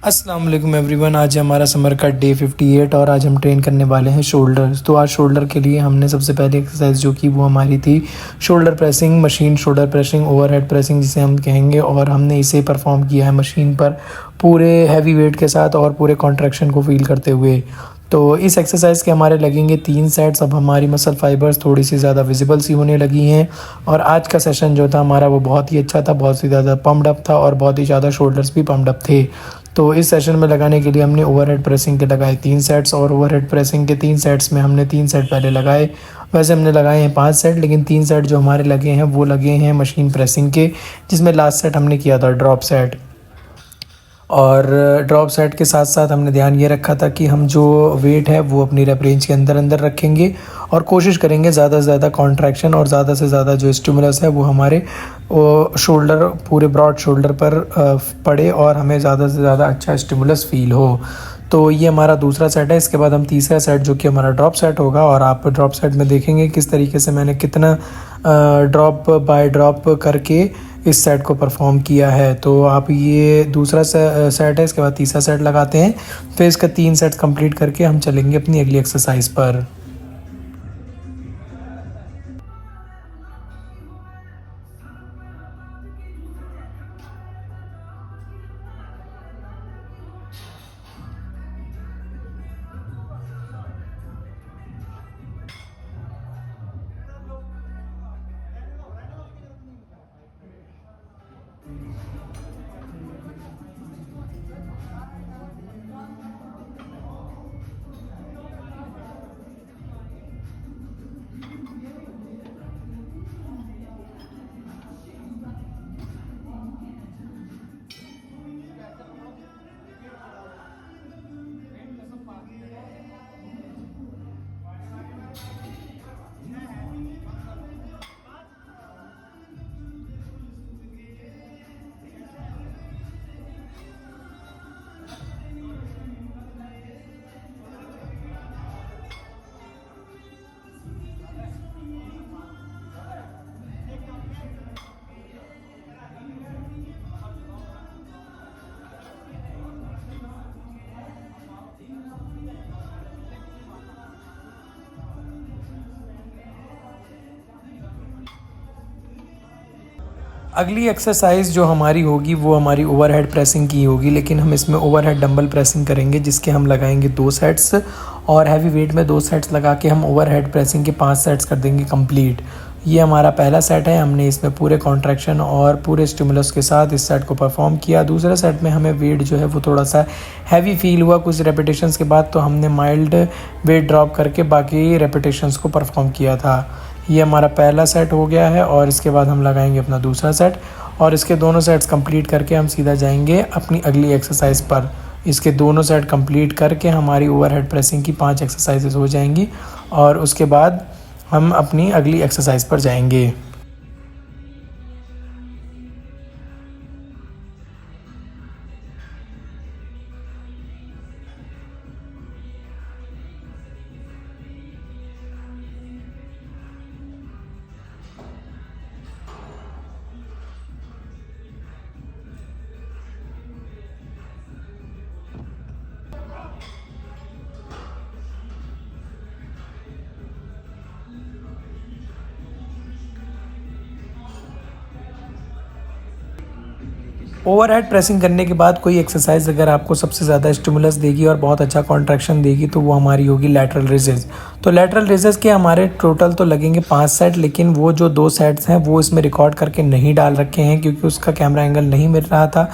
अस्सलाम वालेकुम एवरीवन। आज हमारा समर का डे 58 और आज हम ट्रेन करने वाले हैं शोल्डर्स। तो आज शोल्डर के लिए हमने सबसे पहले एक्सरसाइज जो की वो हमारी थी shoulder pressing, machine shoulder pressing, overhead pressing जिसे हम कहेंगे। और हमने इसे परफॉर्म किया है मशीन पर पूरे हैवी वेट के साथ और पूरे कॉन्ट्रैक्शन को फील करते हुए। तो इस एक्सरसाइज के हमारे लगेंगे 3 सेट्स। अब हमारी मसल फाइबर्स थोड़ी सी ज़्यादा विजिबल सी होने लगी हैं और आज का सेशन जो था हमारा वो बहुत ही अच्छा था, बहुत ही ज़्यादा पम्प्ड अप था और बहुत ही ज़्यादा शोल्डर्स भी पम्प्ड अप थे। तो इस सेशन में लगाने के लिए हमने ओवरहेड प्रेसिंग के लगाए 3 सेट्स और ओवरहेड प्रेसिंग के 3 सेट्स में हमने 3 सेट पहले लगाए। वैसे हमने लगाए हैं 5 सेट, लेकिन 3 सेट जो हमारे लगे हैं वो लगे हैं मशीन प्रेसिंग के, जिसमें लास्ट सेट हमने किया था ड्रॉप सेट। और ड्रॉप सेट के साथ साथ हमने ध्यान ये रखा था कि हम जो वेट है वो अपनी रेप रेंज के अंदर अंदर रखेंगे और कोशिश करेंगे ज़्यादा से ज़्यादा कॉन्ट्रैक्शन और ज़्यादा से ज़्यादा जो स्टिमुलस है वो हमारे शोल्डर, पूरे ब्रॉड शोल्डर पर पड़े और हमें ज़्यादा से ज़्यादा अच्छा स्टिमुलस फील हो। तो ये हमारा दूसरा सेट है। इसके बाद हम तीसरा सेट जो कि हमारा ड्रॉप सेट होगा, और आप ड्रॉप सेट में देखेंगे किस तरीके से मैंने कितना ड्रॉप बाय ड्रॉप करके इस सेट को परफॉर्म किया है। तो आप ये दूसरा सेट है, इसके बाद तीसरा सेट लगाते हैं। फिर इसका 3 सेट्स कंप्लीट करके हम चलेंगे अपनी अगली एक्सरसाइज पर। अगली एक्सरसाइज जो हमारी होगी वो हमारी ओवरहेड प्रेसिंग की होगी, लेकिन हम इसमें ओवरहेड डंबल प्रेसिंग करेंगे जिसके हम लगाएंगे 2 सेट्स और हैवी वेट में 2 सेट्स लगा के हम ओवरहेड प्रेसिंग के 5 सेट्स कर देंगे कंप्लीट। ये हमारा पहला सेट है। हमने इसमें पूरे कॉन्ट्रैक्शन और पूरे स्टिमुलस के साथ इस सेट को परफॉर्म किया। दूसरे सेट में हमें वेट जो है वो थोड़ा सा हैवी फील हुआ कुछ रेपिटेशंस के बाद, तो हमने माइल्ड वेट ड्रॉप करके बाकी रेपिटेशंस को परफॉर्म किया था। ये हमारा पहला सेट हो गया है और इसके बाद हम लगाएंगे अपना दूसरा सेट और इसके दोनों सेट्स कंप्लीट करके हम सीधा जाएंगे अपनी अगली एक्सरसाइज पर। इसके दोनों सेट कंप्लीट करके हमारी ओवरहेड प्रेसिंग की 5 एक्सरसाइजेज हो जाएंगी और उसके बाद हम अपनी अगली एक्सरसाइज पर जाएंगे। ओवरहेड प्रेसिंग करने के बाद कोई एक्सरसाइज अगर आपको सबसे ज़्यादा स्टिमुलस देगी और बहुत अच्छा कॉन्ट्रैक्शन देगी तो वो हमारी होगी लैटरल रेजेस। तो लैटरल रेजेस के हमारे टोटल तो लगेंगे 5 सेट, लेकिन वो जो 2 सेट्स हैं वो इसमें रिकॉर्ड करके नहीं डाल रखे हैं क्योंकि उसका कैमरा एंगल नहीं मिल रहा था।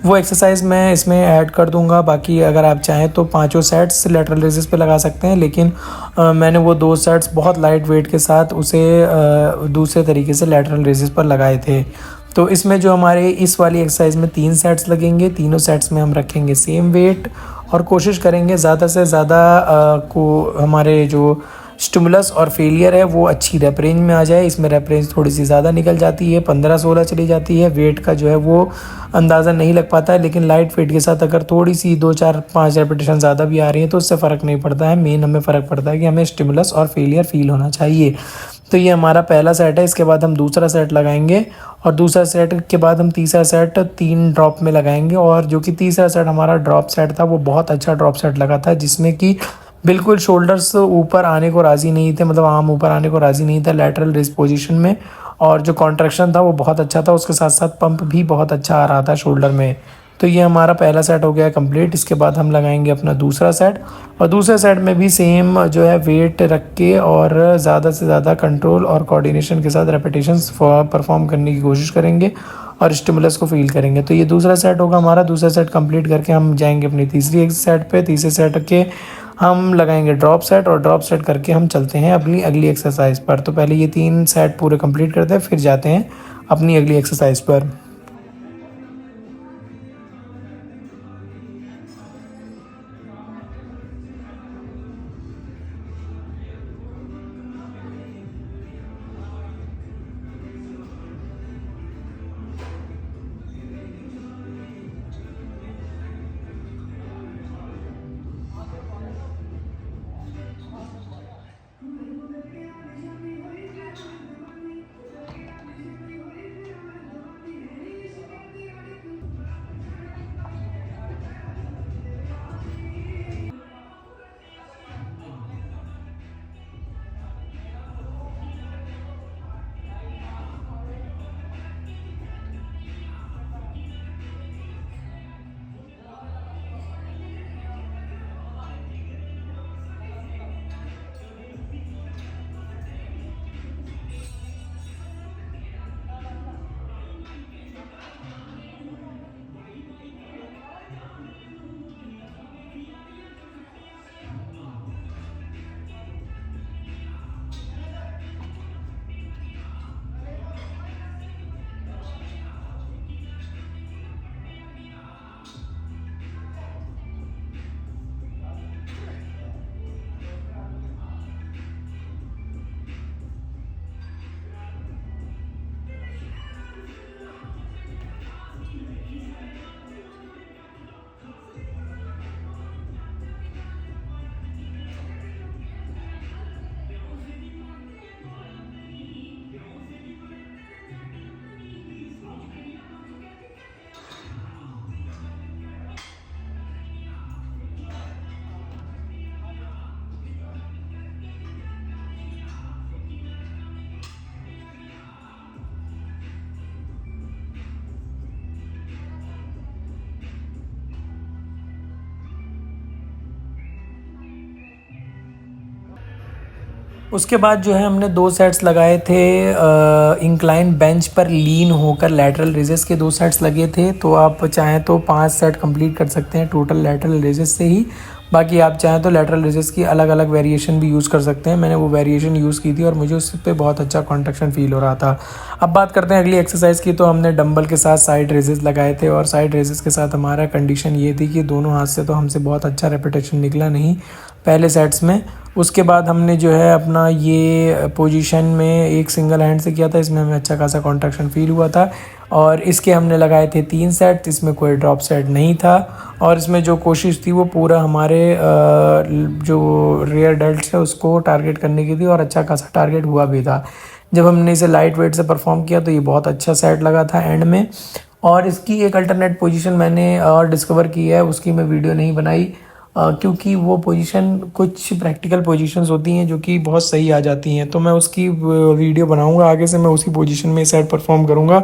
वो एक्सरसाइज मैं इसमें ऐड कर दूंगा। बाकी अगर आप चाहें तो 5 सेट्स लैटरल रेजेस पे लगा सकते हैं, लेकिन मैंने वो 2 सेट्स बहुत लाइट वेट के साथ उसे दूसरे तरीके से लैटरल रेजेस पर लगाए थे। तो इसमें जो हमारे इस वाली एक्सरसाइज में 3 सेट्स लगेंगे। तीनों सेट्स में हम रखेंगे सेम वेट और कोशिश करेंगे ज़्यादा से ज़्यादा को हमारे जो स्टिमुलस और फेलियर है वो अच्छी रेप रेंज में आ जाए। इसमें रेप रेंज थोड़ी सी ज़्यादा निकल जाती है, 15-16 चली जाती है। वेट का जो है वो अंदाज़ा नहीं लग पाता है, लेकिन लाइट वेट के साथ अगर थोड़ी सी 2-4-5 रेपिटेशन ज़्यादा भी आ रही है तो उससे फ़र्क नहीं पड़ता है। मेन हमें फ़र्क पड़ता है कि हमें स्टिमुलस और फेलियर फील होना चाहिए। तो ये हमारा पहला सेट है। इसके बाद हम दूसरा सेट लगाएंगे और दूसरा सेट के बाद हम तीसरा सेट 3 ड्रॉप में लगाएंगे। और जो कि तीसरा सेट हमारा ड्रॉप सेट था वो बहुत अच्छा ड्रॉप सेट लगा था, जिसमें कि बिल्कुल शोल्डर्स ऊपर आने को राज़ी नहीं थे, मतलब आर्म ऊपर आने को राज़ी नहीं था लैटरल रेस्ट पोजीशन में। और जो कॉन्ट्रैक्शन था वो बहुत अच्छा था, उसके साथ साथ पंप भी बहुत अच्छा आ रहा था शोल्डर में। तो ये हमारा पहला सेट हो गया कंप्लीट। इसके बाद हम लगाएंगे अपना दूसरा सेट, और दूसरे सेट में भी सेम जो है वेट रख के और ज़्यादा से ज़्यादा कंट्रोल और कोऑर्डिनेशन के साथ रेपिटेशंस परफॉर्म करने की कोशिश करेंगे और स्टिमुलस को फील करेंगे। तो ये दूसरा सेट होगा हमारा। दूसरा सेट कंप्लीट करके हम जाएंगे अपनी तीसरी सेट पे। तीसरे सेट के हम लगाएंगे ड्रॉप सेट, और ड्रॉप सेट करके हम चलते हैं अपनी अगली एक्सरसाइज पर। तो पहले ये 3 सेट पूरे कंप्लीट करते हैं, फिर जाते हैं अपनी अगली एक्सरसाइज पर। उसके बाद जो है हमने 2 सेट्स लगाए थे इंक्लाइन बेंच पर लीन होकर, लैटरल रेजेस के 2 सेट्स लगे थे। तो आप चाहें तो 5 सेट कंप्लीट कर सकते हैं टोटल लैटरल रेजेस से ही। बाकी आप चाहें तो लैटरल रेजेस की अलग अलग वेरिएशन भी यूज़ कर सकते हैं। मैंने वो वेरिएशन यूज़ की थी और मुझे उस पर बहुत अच्छा कॉन्ट्रैक्शन फील हो रहा था। अब बात करते हैं अगली एक्सरसाइज की। तो हमने डंबल के साथ साइड रेजेस लगाए थे, और साइड रेजेस के साथ हमारा कंडीशन ये थी कि दोनों हाथ से तो हमसे बहुत अच्छा रेपिटेशन निकला नहीं पहले सेट्स में। उसके बाद हमने जो है अपना ये पोजीशन में एक सिंगल हैंड से किया था, इसमें हमें अच्छा खासा कॉन्ट्रैक्शन फील हुआ था। और इसके हमने लगाए थे 3 सेट, इसमें कोई ड्रॉप सेट नहीं था। और इसमें जो कोशिश थी वो पूरा हमारे जो रेयर डेल्ट्स है उसको टारगेट करने की थी, और अच्छा खासा टारगेट हुआ भी था। जब हमने इसे लाइट वेट से परफॉर्म किया तो ये बहुत अच्छा सेट लगा था एंड में। और इसकी एक अल्टरनेट पोजीशन मैंने और डिस्कवर की है, उसकी मैं वीडियो नहीं बनाई क्योंकि वो पोजीशन कुछ प्रैक्टिकल पोजीशंस होती हैं जो कि बहुत सही आ जाती हैं। तो मैं उसकी वीडियो बनाऊंगा आगे से, मैं उसी पोजीशन में सेट परफॉर्म करूंगा।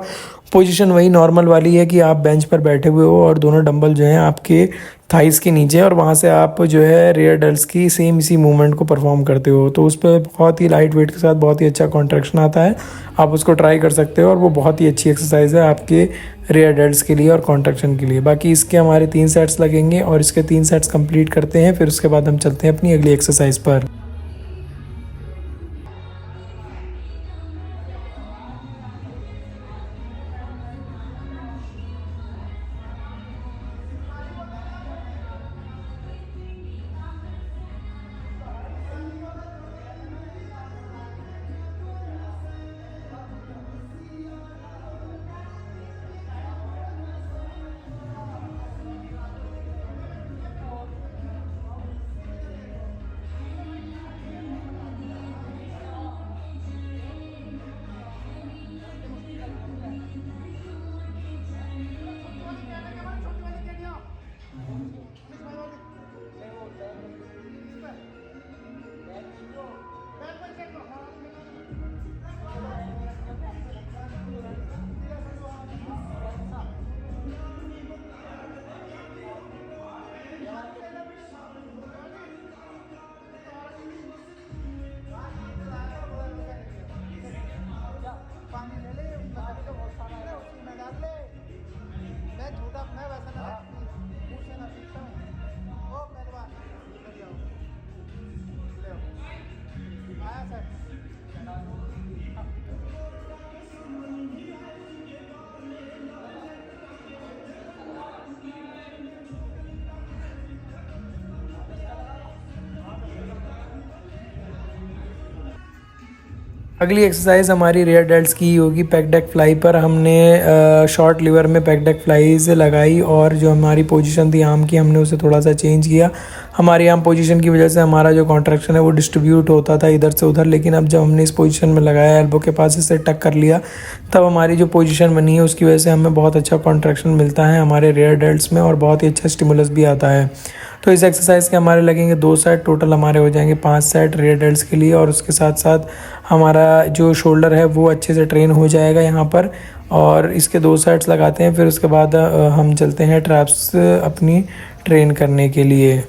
पोजीशन वही नॉर्मल वाली है कि आप बेंच पर बैठे हुए हो और दोनों डंबल जो हैं आपके थाइस के नीचे, और वहाँ से आप जो है रेयर डेल्ट्स की सेम इसी मूवमेंट को परफॉर्म करते हो। तो उस पर बहुत ही लाइट वेट के साथ बहुत ही अच्छा कॉन्ट्रैक्शन आता है। आप उसको ट्राई कर सकते हो और वो बहुत ही अच्छी एक्सरसाइज है आपके रेयर डेल्ट्स के लिए और कॉन्ट्रैक्शन के लिए। बाकी इसके हमारे 3 सेट्स लगेंगे और इसके 3 सेट्स कंप्लीट करते हैं, फिर उसके बाद हम चलते हैं अपनी अगली एक्सरसाइज पर। पानी ले ले, मसाले का बहुत सारा है, उसी में डाल ले। मैं झूठा, मैं वैसा ना मुँह से ना पीता हूँ। ओ पहलवान, इधर जाओ, ले आओ। आया सर। अगली एक्सरसाइज हमारी रेयर डेल्ट्स की होगी पैक डेक फ्लाई पर। हमने शॉर्ट लिवर में पैक डेक फ्लाईज लगाई और जो हमारी पोजीशन थी आर्म की हमने उसे थोड़ा सा चेंज किया। हमारी आर्म पोजीशन की वजह से हमारा जो कॉन्ट्रैक्शन है वो डिस्ट्रीब्यूट होता था इधर से उधर, लेकिन अब जब हमने इस पोजीशन में लगाया, एल्बो के पास इसे टक कर लिया, तब हमारी जो पोजीशन बनी है उसकी वजह से हमें बहुत अच्छा कॉन्ट्रैक्शन मिलता है हमारे रेयर डेल्ट्स में और बहुत ही अच्छा स्टिमुलस भी आता है। तो इस एक्सरसाइज के हमारे लगेंगे 2 सेट, टोटल हमारे हो जाएंगे 5 सेट रेयर डेल्ट्स के लिए। और उसके साथ साथ हमारा जो शोल्डर है वो अच्छे से ट्रेन हो जाएगा यहाँ पर। और इसके 2 सेट्स लगाते हैं, फिर उसके बाद हम चलते हैं ट्रैप्स अपनी ट्रेन करने के लिए।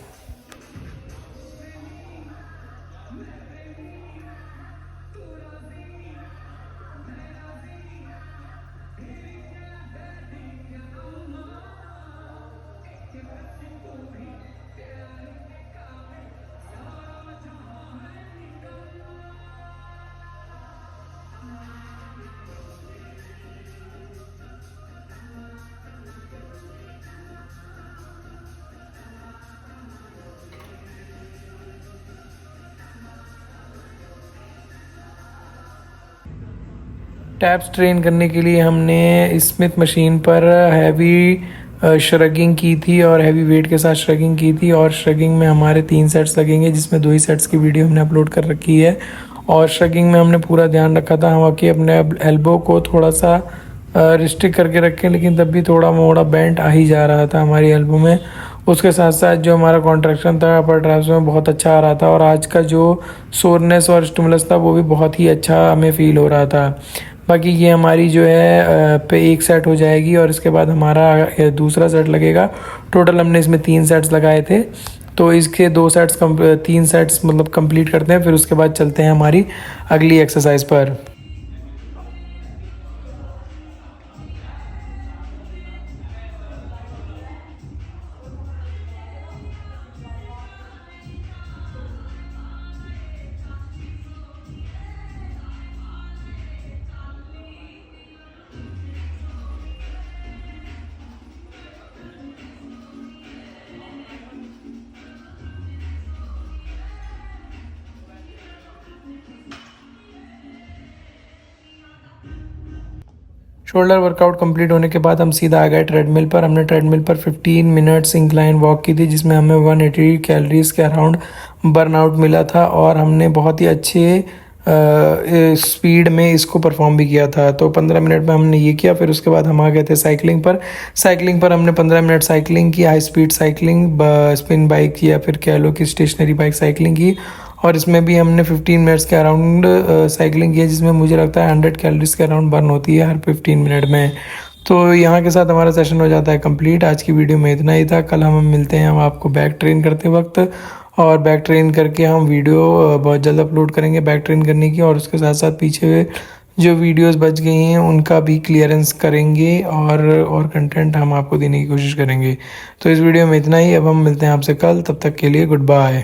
टैप्स ट्रेन करने के लिए हमने स्मिथ मशीन पर हैवी श्रगिंग की थी और हैवी वेट के साथ श्रगिंग की थी। और श्रगिंग में हमारे 3 सेट्स लगेंगे, जिसमें 2 ही सेट्स की वीडियो हमने अपलोड कर रखी है। और श्रगिंग में हमने पूरा ध्यान रखा था हम कि अपने एल्बो को थोड़ा सा रिस्ट्रिक्ट करके रखें, लेकिन तब भी थोड़ा मोड़ा बेंट आ ही जा रहा था हमारी एल्बो में। उसके साथ साथ जो हमारा कॉन्ट्रैक्शन था अपर ट्रैप्स में बहुत अच्छा आ रहा था और आज का जो सोरनेस और स्टिमुलस था वो भी बहुत ही अच्छा हमें फील हो रहा था। बाकी ये हमारी जो है पे 1 सेट हो जाएगी और इसके बाद हमारा दूसरा सेट लगेगा। टोटल हमने इसमें 3 सेट्स लगाए थे, तो इसके 2 सेट्स 3 सेट्स मतलब कंप्लीट करते हैं, फिर उसके बाद चलते हैं हमारी अगली एक्सरसाइज पर। शोल्डर वर्कआउट कंप्लीट होने के बाद हम सीधा आ गए ट्रेडमिल पर। हमने ट्रेडमिल पर 15 मिनट्स इंक्लाइन वॉक की थी, जिसमें हमें 180 कैलोरीज के अराउंड बर्नआउट मिला था और हमने बहुत ही अच्छे स्पीड में इसको परफॉर्म भी किया था। तो 15 मिनट में हमने ये किया। फिर उसके बाद हम आ गए थे साइकिलिंग पर। साइकिलिंग पर हमने 15 मिनट साइकिलिंग की, high speed cycling, spin bike या फिर कह लो कि स्टेशनरी बाइक साइकिलिंग की। और इसमें भी हमने 15 मिनट्स के अराउंड साइकिलिंग की है, जिसमें मुझे लगता है 100 कैलोरीज के अराउंड बर्न होती है हर 15 मिनट में। तो यहाँ के साथ हमारा सेशन हो जाता है कंप्लीट। आज की वीडियो में इतना ही था। कल हम मिलते हैं हम आपको बैक ट्रेन करते वक्त, और बैक ट्रेन करके हम वीडियो बहुत जल्द अपलोड करेंगे बैक ट्रेन करने की। और उसके साथ साथ पीछे जो वीडियोस बच गई हैं उनका भी क्लियरेंस करेंगे और कंटेंट हम आपको देने की कोशिश करेंगे। तो इस वीडियो में इतना ही। अब हम मिलते हैं आपसे कल, तब तक के लिए गुड बाय।